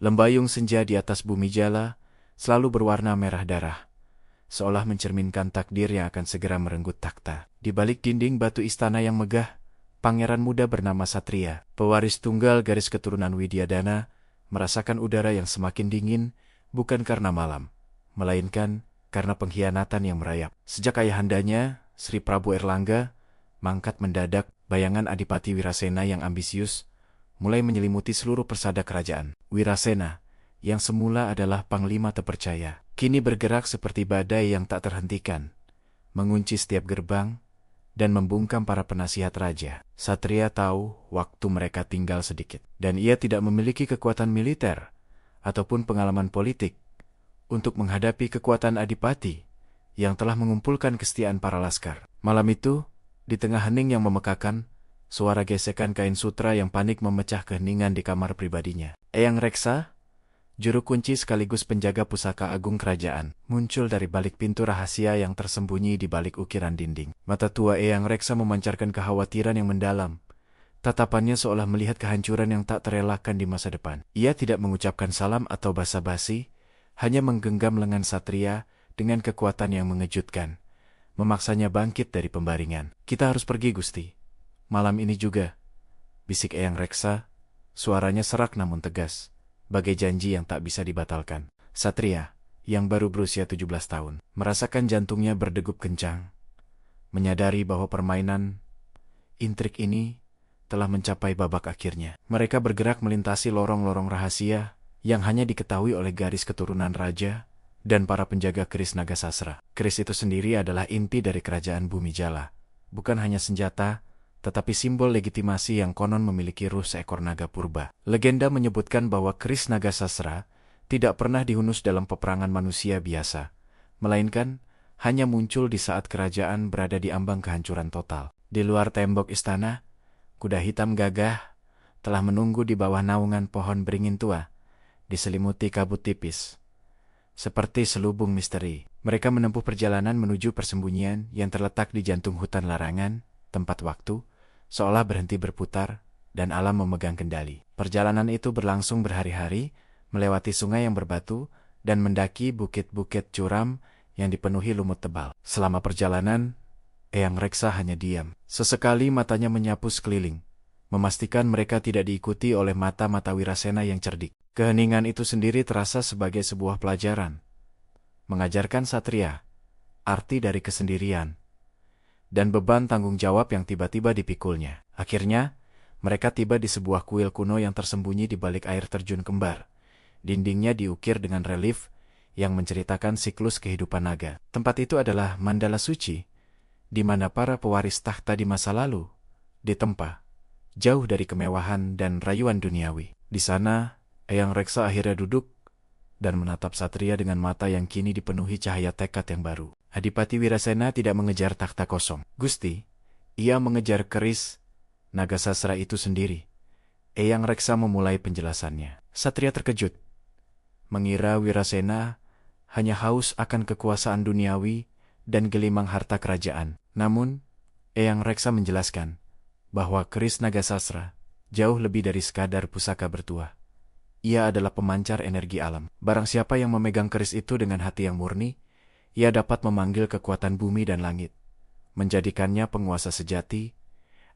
Lembayung senja di atas bumi jala selalu berwarna merah darah, seolah mencerminkan takdir yang akan segera merenggut takhta. Di balik dinding batu istana yang megah, pangeran muda bernama Satria, pewaris tunggal garis keturunan Widyadana, merasakan udara yang semakin dingin, bukan karena malam, melainkan karena pengkhianatan yang merayap. Sejak ayahandanya, Sri Prabu Erlangga, mangkat mendadak, bayangan Adipati Wirasena yang ambisius mulai menyelimuti seluruh persada kerajaan. Wirasena, yang semula adalah panglima terpercaya, kini bergerak seperti badai yang tak terhentikan, mengunci setiap gerbang dan membungkam para penasihat raja. Satria tahu waktu mereka tinggal sedikit, dan ia tidak memiliki kekuatan militer ataupun pengalaman politik untuk menghadapi kekuatan Adipati yang telah mengumpulkan kesetiaan para laskar. Malam itu, di tengah hening yang memekakan, suara gesekan kain sutra yang panik memecah keheningan di kamar pribadinya. Eyang Reksa, juru kunci sekaligus penjaga pusaka agung kerajaan, muncul dari balik pintu rahasia yang tersembunyi di balik ukiran dinding. Mata tua Eyang Reksa memancarkan kekhawatiran yang mendalam. Tatapannya seolah melihat kehancuran yang tak terelakkan di masa depan. Ia tidak mengucapkan salam atau basa-basi, hanya menggenggam lengan Satria dengan kekuatan yang mengejutkan, memaksanya bangkit dari pembaringan. "Kita harus pergi, Gusti. Malam ini juga," bisik Eyang Reksa, suaranya serak namun tegas, bagai janji yang tak bisa dibatalkan. Satria, yang baru berusia 17 tahun, merasakan jantungnya berdegup kencang, menyadari bahwa permainan intrik ini telah mencapai babak akhirnya. Mereka bergerak melintasi lorong-lorong rahasia yang hanya diketahui oleh garis keturunan raja dan para penjaga keris naga sasra. Keris itu sendiri adalah inti dari kerajaan Bumi Jala, bukan hanya senjata, tetapi simbol legitimasi yang konon memiliki ruh seekor naga purba. Legenda menyebutkan bahwa keris naga sasra tidak pernah dihunus dalam peperangan manusia biasa, melainkan hanya muncul di saat kerajaan berada di ambang kehancuran total. Di luar tembok istana, kuda hitam gagah telah menunggu di bawah naungan pohon beringin tua, diselimuti kabut tipis, seperti selubung misteri. Mereka menempuh perjalanan menuju persembunyian yang terletak di jantung hutan larangan, tempat waktu seolah berhenti berputar dan alam memegang kendali. Perjalanan itu berlangsung berhari-hari, melewati sungai yang berbatu dan mendaki bukit-bukit curam yang dipenuhi lumut tebal. Selama perjalanan, Eyang Reksa hanya diam. Sesekali matanya menyapu sekeliling, memastikan mereka tidak diikuti oleh mata-mata Wirasena yang cerdik. Keheningan itu sendiri terasa sebagai sebuah pelajaran, mengajarkan Satria arti dari kesendirian dan beban tanggung jawab yang tiba-tiba dipikulnya. Akhirnya, mereka tiba di sebuah kuil kuno yang tersembunyi di balik air terjun kembar. Dindingnya diukir dengan relief yang menceritakan siklus kehidupan naga. Tempat itu adalah mandala suci, di mana para pewaris takhta di masa lalu ditempa, jauh dari kemewahan dan rayuan duniawi. Di sana, Eyang Reksa akhirnya duduk dan menatap Satria dengan mata yang kini dipenuhi cahaya tekad yang baru. Adipati Wirasena tidak mengejar takhta kosong, Gusti. Ia mengejar keris naga sasra itu sendiri. Eyang Reksa memulai penjelasannya. Satria terkejut, mengira Wirasena hanya haus akan kekuasaan duniawi dan gelimang harta kerajaan. Namun, Eyang Reksa menjelaskan bahwa keris naga sasra jauh lebih dari sekadar pusaka bertuah. Ia adalah pemancar energi alam. Barang siapa yang memegang keris itu dengan hati yang murni, ia dapat memanggil kekuatan bumi dan langit, menjadikannya penguasa sejati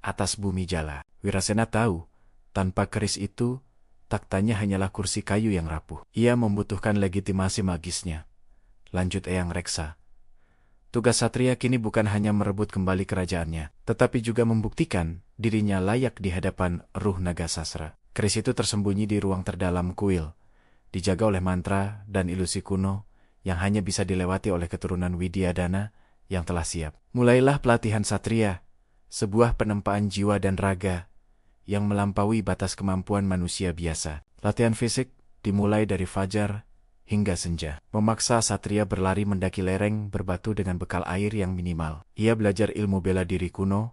atas Bumi Jala. Wirasena tahu, tanpa keris itu, takhtanya hanyalah kursi kayu yang rapuh. Ia membutuhkan legitimasi magisnya. Lanjut Eyang Reksa. Tugas Satria kini bukan hanya merebut kembali kerajaannya, tetapi juga membuktikan dirinya layak di hadapan ruh naga sasra. Keris itu tersembunyi di ruang terdalam kuil, dijaga oleh mantra dan ilusi kuno yang hanya bisa dilewati oleh keturunan Widyadana yang telah siap. Mulailah pelatihan Satria, sebuah penempaan jiwa dan raga yang melampaui batas kemampuan manusia biasa. Latihan fisik dimulai dari fajar hingga senja, memaksa Satria berlari mendaki lereng berbatu dengan bekal air yang minimal. Ia belajar ilmu bela diri kuno,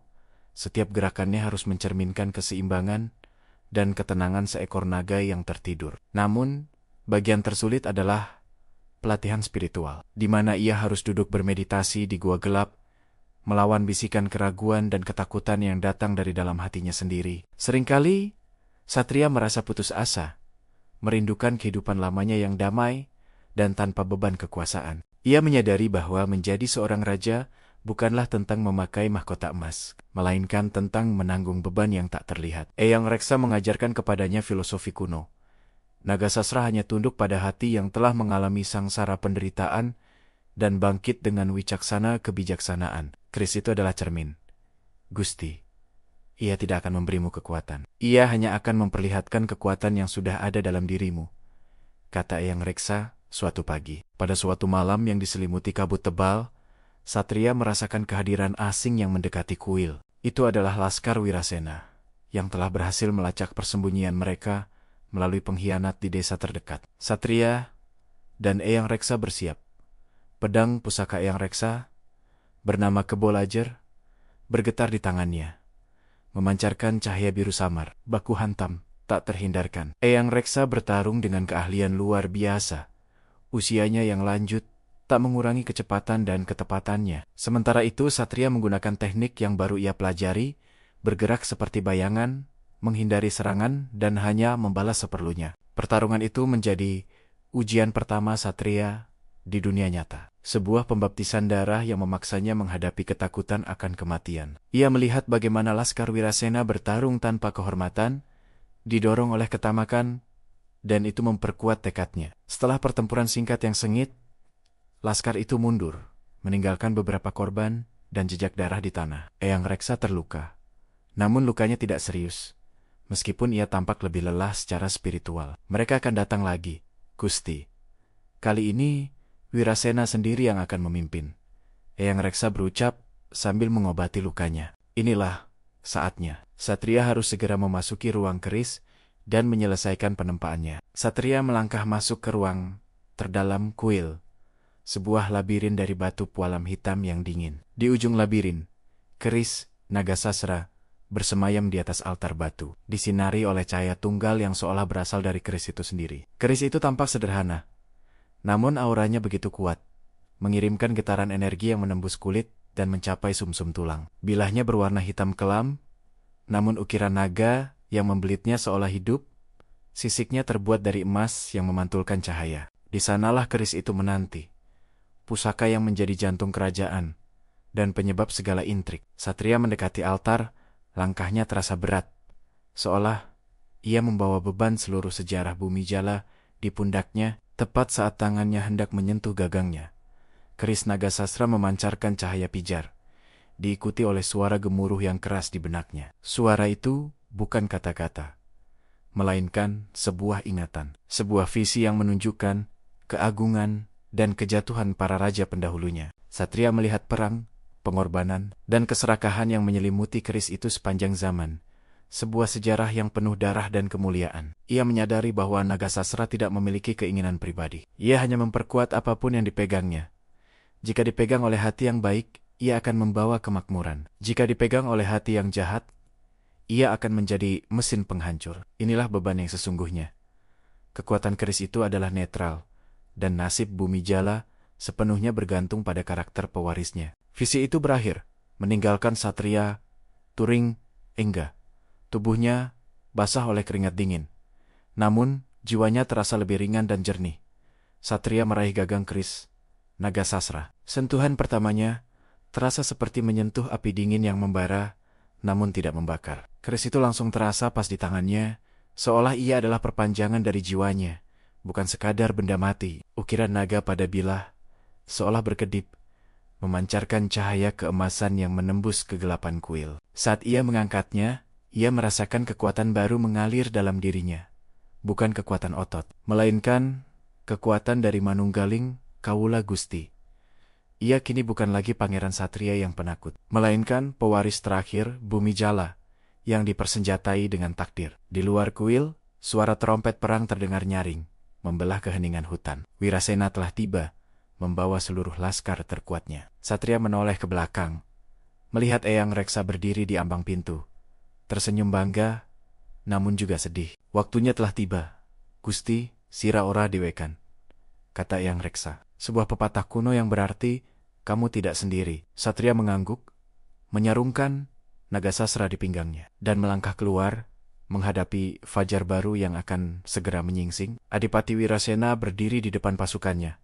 setiap gerakannya harus mencerminkan keseimbangan dan ketenangan seekor naga yang tertidur. Namun, bagian tersulit adalah pelatihan spiritual, di mana ia harus duduk bermeditasi di gua gelap, melawan bisikan keraguan dan ketakutan yang datang dari dalam hatinya sendiri. Seringkali, Satria merasa putus asa, merindukan kehidupan lamanya yang damai dan tanpa beban kekuasaan. Ia menyadari bahwa menjadi seorang raja bukanlah tentang memakai mahkota emas, melainkan tentang menanggung beban yang tak terlihat. Eyang Reksa mengajarkan kepadanya filosofi kuno. Naga sasra hanya tunduk pada hati yang telah mengalami sangsara penderitaan dan bangkit dengan wicaksana kebijaksanaan. Keris itu adalah cermin. Gusti, ia tidak akan memberimu kekuatan. Ia hanya akan memperlihatkan kekuatan yang sudah ada dalam dirimu, kata Eyang Reksa suatu pagi. Pada suatu malam yang diselimuti kabut tebal, Satria merasakan kehadiran asing yang mendekati kuil. Itu adalah Laskar Wirasena, yang telah berhasil melacak persembunyian mereka melalui pengkhianat di desa terdekat. Satria dan Eyang Reksa bersiap. Pedang pusaka Eyang Reksa, bernama Kebolajer, bergetar di tangannya, memancarkan cahaya biru samar. Baku hantam, tak terhindarkan. Eyang Reksa bertarung dengan keahlian luar biasa. Usianya yang lanjut tak mengurangi kecepatan dan ketepatannya. Sementara itu, Satria menggunakan teknik yang baru ia pelajari, bergerak seperti bayangan, menghindari serangan, dan hanya membalas seperlunya. Pertarungan itu menjadi ujian pertama Satria di dunia nyata. Sebuah pembaptisan darah yang memaksanya menghadapi ketakutan akan kematian. Ia melihat bagaimana Laskar Wirasena bertarung tanpa kehormatan, didorong oleh ketamakan, dan itu memperkuat tekadnya. Setelah pertempuran singkat yang sengit, Laskar itu mundur, meninggalkan beberapa korban dan jejak darah di tanah. Eyang Reksa terluka, namun lukanya tidak serius. Meskipun ia tampak lebih lelah secara spiritual. Mereka akan datang lagi, Gusti. Kali ini, Wirasena sendiri yang akan memimpin. Eyang Reksa berucap sambil mengobati lukanya. Inilah saatnya. Satria harus segera memasuki ruang keris dan menyelesaikan penempaannya. Satria melangkah masuk ke ruang terdalam kuil. Sebuah labirin dari batu pualam hitam yang dingin. Di ujung labirin, keris naga sasra bersemayam di atas altar batu, disinari oleh cahaya tunggal yang seolah berasal dari keris itu sendiri. Keris itu tampak sederhana, namun auranya begitu kuat, mengirimkan getaran energi yang menembus kulit dan mencapai sumsum tulang. Bilahnya berwarna hitam kelam, namun ukiran naga yang membelitnya seolah hidup. Sisiknya terbuat dari emas yang memantulkan cahaya. Di sanalah keris itu menanti, pusaka yang menjadi jantung kerajaan dan penyebab segala intrik. Satria mendekati altar, langkahnya terasa berat, seolah ia membawa beban seluruh sejarah Bumi Jala di pundaknya. Tepat saat tangannya hendak menyentuh gagangnya, keris naga sasra memancarkan cahaya pijar, diikuti oleh suara gemuruh yang keras di benaknya. Suara itu bukan kata-kata, melainkan sebuah ingatan, sebuah visi yang menunjukkan keagungan dan kejatuhan para raja pendahulunya. Satria melihat perang, pengorbanan, dan keserakahan yang menyelimuti keris itu sepanjang zaman. Sebuah sejarah yang penuh darah dan kemuliaan. Ia menyadari bahwa naga sasra tidak memiliki keinginan pribadi. Ia hanya memperkuat apapun yang dipegangnya. Jika dipegang oleh hati yang baik, ia akan membawa kemakmuran. Jika dipegang oleh hati yang jahat, ia akan menjadi mesin penghancur. Inilah beban yang sesungguhnya. Kekuatan keris itu adalah netral, dan nasib Bumi Jala sepenuhnya bergantung pada karakter pewarisnya. Visi itu berakhir, meninggalkan Satria Turing Engga. Tubuhnya basah oleh keringat dingin, namun jiwanya terasa lebih ringan dan jernih. Satria meraih gagang keris naga sasra. Sentuhan pertamanya terasa seperti menyentuh api dingin yang membara, namun tidak membakar. Keris itu langsung terasa pas di tangannya, seolah ia adalah perpanjangan dari jiwanya, bukan sekadar benda mati. Ukiran naga pada bilah seolah berkedip, memancarkan cahaya keemasan yang menembus kegelapan kuil. Saat ia mengangkatnya, ia merasakan kekuatan baru mengalir dalam dirinya. Bukan kekuatan otot, melainkan kekuatan dari Manunggaling Kawula Gusti. Ia kini bukan lagi pangeran satria yang penakut, melainkan pewaris terakhir Bumi Jala yang dipersenjatai dengan takdir. Di luar kuil, suara trompet perang terdengar nyaring, membelah keheningan hutan. Wirasena telah tiba, membawa seluruh laskar terkuatnya. Satria menoleh ke belakang, melihat Eyang Reksa berdiri di ambang pintu. Tersenyum bangga, namun juga sedih. Waktunya telah tiba. Gusti, sira ora dewekan, kata Eyang Reksa. Sebuah pepatah kuno yang berarti, kamu tidak sendiri. Satria mengangguk, menyarungkan naga sasra di pinggangnya, dan melangkah keluar, menghadapi fajar baru yang akan segera menyingsing. Adipati Wirasena berdiri di depan pasukannya,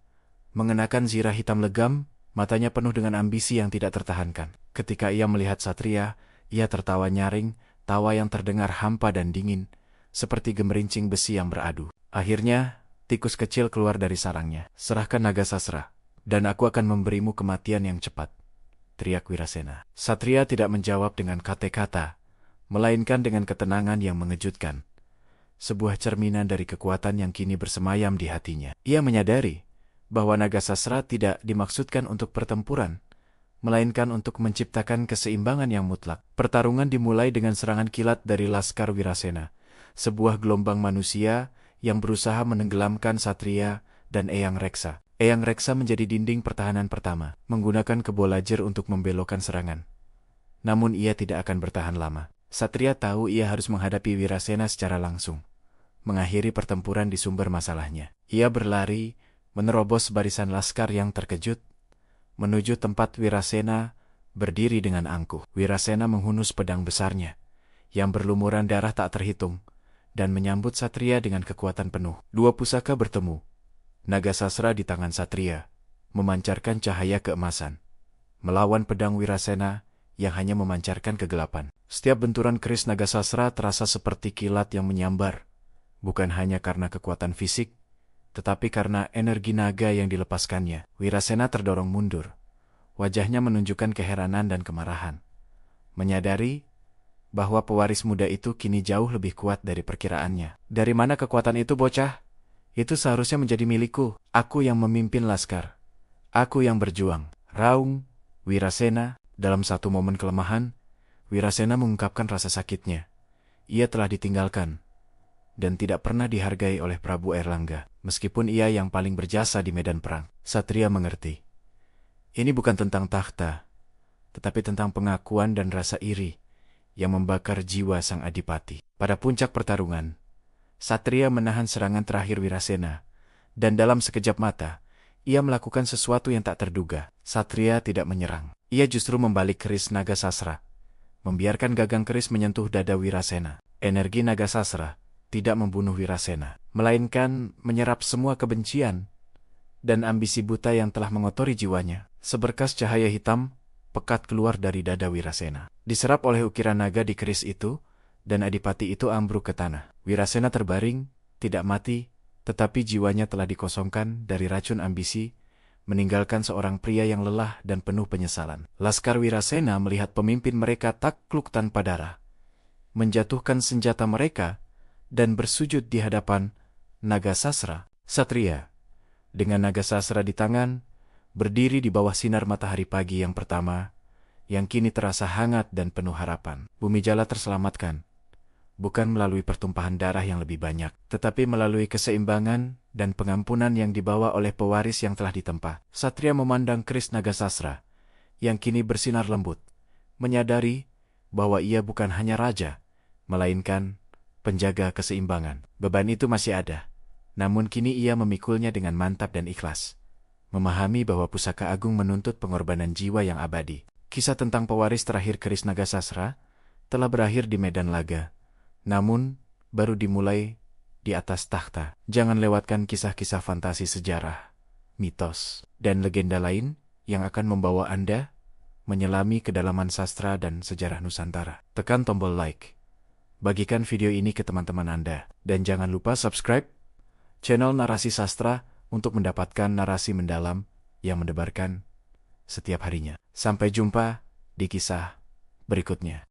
mengenakan zirah hitam legam, matanya penuh dengan ambisi yang tidak tertahankan. Ketika ia melihat Satria, ia tertawa nyaring, tawa yang terdengar hampa dan dingin, seperti gemerincing besi yang beradu. Akhirnya, tikus kecil keluar dari sarangnya. "Serahkan Nagasasra, dan aku akan memberimu kematian yang cepat," teriak Wirasena. Satria tidak menjawab dengan kata-kata, melainkan dengan ketenangan yang mengejutkan. Sebuah cerminan dari kekuatan yang kini bersemayam di hatinya. Ia menyadari bahwa Nagasasra tidak dimaksudkan untuk pertempuran, melainkan untuk menciptakan keseimbangan yang mutlak. Pertarungan dimulai dengan serangan kilat dari Laskar Wirasena, sebuah gelombang manusia yang berusaha menenggelamkan Satria dan Eyang Reksa. Eyang Reksa menjadi dinding pertahanan pertama, menggunakan kebolajer untuk membelokkan serangan. Namun ia tidak akan bertahan lama. Satria tahu ia harus menghadapi Wirasena secara langsung, mengakhiri pertempuran di sumber masalahnya. Ia berlari, menerobos barisan laskar yang terkejut, menuju tempat Wirasena berdiri dengan angkuh. Wirasena menghunus pedang besarnya, yang berlumuran darah tak terhitung, dan menyambut Satria dengan kekuatan penuh. Dua pusaka bertemu. Nagasasra di tangan Satria, memancarkan cahaya keemasan, melawan pedang Wirasena yang hanya memancarkan kegelapan. Setiap benturan keris Nagasasra terasa seperti kilat yang menyambar, bukan hanya karena kekuatan fisik, tetapi karena energi naga yang dilepaskannya. Wirasena terdorong mundur. Wajahnya menunjukkan keheranan dan kemarahan, menyadari bahwa pewaris muda itu kini jauh lebih kuat dari perkiraannya. "Dari mana kekuatan itu, bocah? Itu seharusnya menjadi milikku. Aku yang memimpin laskar. Aku yang berjuang," raung Wirasena. Dalam satu momen kelemahan, Wirasena mengungkapkan rasa sakitnya. Ia telah ditinggalkan dan tidak pernah dihargai oleh Prabu Erlangga, meskipun ia yang paling berjasa di medan perang. Satria mengerti. Ini bukan tentang tahta, tetapi tentang pengakuan dan rasa iri yang membakar jiwa sang adipati. Pada puncak pertarungan, Satria menahan serangan terakhir Wirasena, dan dalam sekejap mata, ia melakukan sesuatu yang tak terduga. Satria tidak menyerang. Ia justru membalik keris Nagasasra, membiarkan gagang keris menyentuh dada Wirasena. Energi Nagasasra tidak membunuh Wirasena, melainkan menyerap semua kebencian dan ambisi buta yang telah mengotori jiwanya. Seberkas cahaya hitam pekat keluar dari dada Wirasena, diserap oleh ukiran naga di keris itu, dan adipati itu ambruk ke tanah. Wirasena terbaring, tidak mati, tetapi jiwanya telah dikosongkan dari racun ambisi, meninggalkan seorang pria yang lelah dan penuh penyesalan. Laskar Wirasena melihat pemimpin mereka takluk tanpa darah, menjatuhkan senjata mereka, dan bersujud di hadapan Nagasasra. Satria, dengan Nagasasra di tangan, berdiri di bawah sinar matahari pagi yang pertama, yang kini terasa hangat dan penuh harapan. Bumi Jala terselamatkan, bukan melalui pertumpahan darah yang lebih banyak, tetapi melalui keseimbangan dan pengampunan yang dibawa oleh pewaris yang telah ditempa. Satria memandang keris Nagasasra, yang kini bersinar lembut, menyadari bahwa ia bukan hanya raja, melainkan penjaga keseimbangan. Beban itu masih ada, namun kini ia memikulnya dengan mantap dan ikhlas, memahami bahwa pusaka agung menuntut pengorbanan jiwa yang abadi. Kisah tentang pewaris terakhir keris Nagasasra telah berakhir di medan laga, namun baru dimulai di atas takhta. Jangan lewatkan kisah-kisah fantasi sejarah, mitos, dan legenda lain yang akan membawa Anda menyelami kedalaman sastra dan sejarah Nusantara. Tekan tombol like, bagikan video ini ke teman-teman Anda, dan jangan lupa subscribe channel Narasi Sastra untuk mendapatkan narasi mendalam yang mendebarkan setiap harinya. Sampai jumpa di kisah berikutnya.